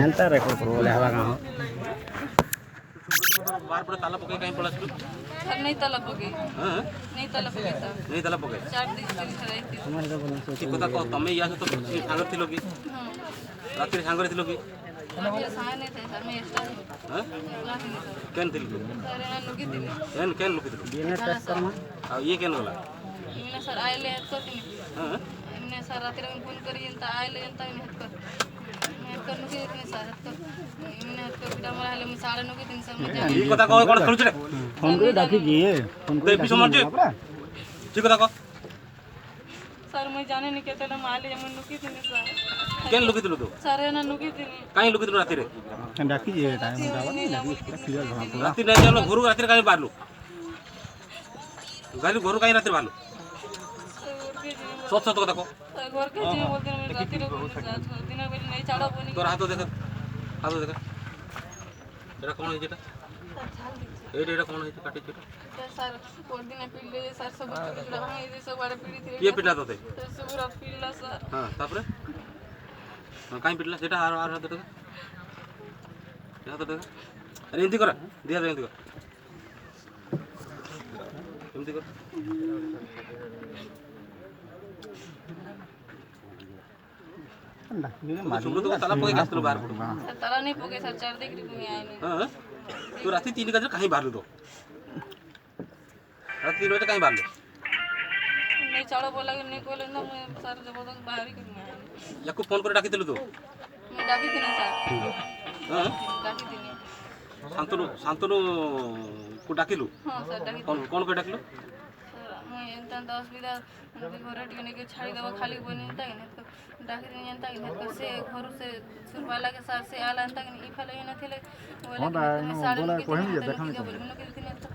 हेंता record करो बोले हवा गाँव बार पड़े ताला पके कहीं पड़ा सर नहीं ताला पके हां नहीं ताला पके सर नहीं ताला पके 4 दिन से रहती हमारे तो बोला की कथा को तमे या तो सांगर थिलो की हां रात्रि सांगर थिलो की ये सहाय नहीं थे सर मैं एक्स्ट्रा हां केन थिलो सर ना लुकी थी केन लुकी थिलो डीएनए टेस्ट करमा आ ये केन गला इमने सर आइले तो हां इमने सर रात्रि में फोन करी ಅಂತ आइले ಅಂತ इमने कर लुकी थी सर तो इमने तो बिटा मरा हले मैं साड़े नुकी दिन सर मैं जाने ई कथा को कोन खलुछ रे फोन करे डाकी जिए फोन ते पिसो मारजे ठीक कथा को सर मैं जाने नहीं कहते ना माले मैं नुकी थी सर केन लुकी थिलो तो सर ना नुकी थी काई लुकी थिलो रात्रि रे डाकी जिए टाइम दावा डाकी क्लियर जमा पूरा रात्रि नहीं चलो घरु रात्रि काई बारलो गाली घरु काई रात्रि बारलो सच सच कथा को घर के जे बोलते मैं रात्रि रे दिन बेले नहीं छाड़ा बोनी तोर हाथ देख एटा कोन है जेटा एटा कोन है काटी जेटा सर और दिन पीले सर सब जुड़ा भाई ये सब बड़े पीड़ी थी ये पिटला तोते तो सब पूरा पीला सर हां तापरे काई पिटला सेटा आर हाथ देख या तो देख अरे एंती कर दिया दे एंती कर एंती कर सुब्रत को ताला पके गास्तलो बाहर पड़ो सर ताला नहीं पोके सर 4 डिग्री में आए नहीं हां तो रात्रि 3 बजे कहीं बाहर लो तो रात्रि 3 बजे कहीं बाहर लो नहीं छाड़ा बोला कि नहीं बोले ना मैं सर जबरदस्त बाहर ही करने आए याको फोन कर डाकी दिलो तो मैं डाकी थी ना सर हां डाकी थी नहीं शांतनु को डाकिलु हां सर डाकी कौन कौन को डाकिलु सर मैं एंता असुविधा घर टिकने के छाड़ी दवा खाली बनी था कि तो डाकी दिन एंता कि तो से घर से सुरवाला के साथ से आला एंता कि ई फले न थेले बोला बोला कोई नहीं देखा नहीं बोले मन के दिन तो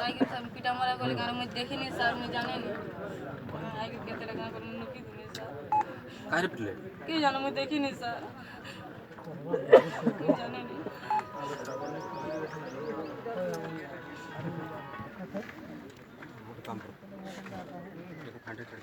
आई के सर पिटा मारा बोले घर में देखी नहीं सर मैं जाने नहीं आई के तेरे गांव पर मन की दिन सर काहे पिटले के जानो मैं देखी नहीं सर मैं जाने नहीं काम करो देखो फांटे चढ़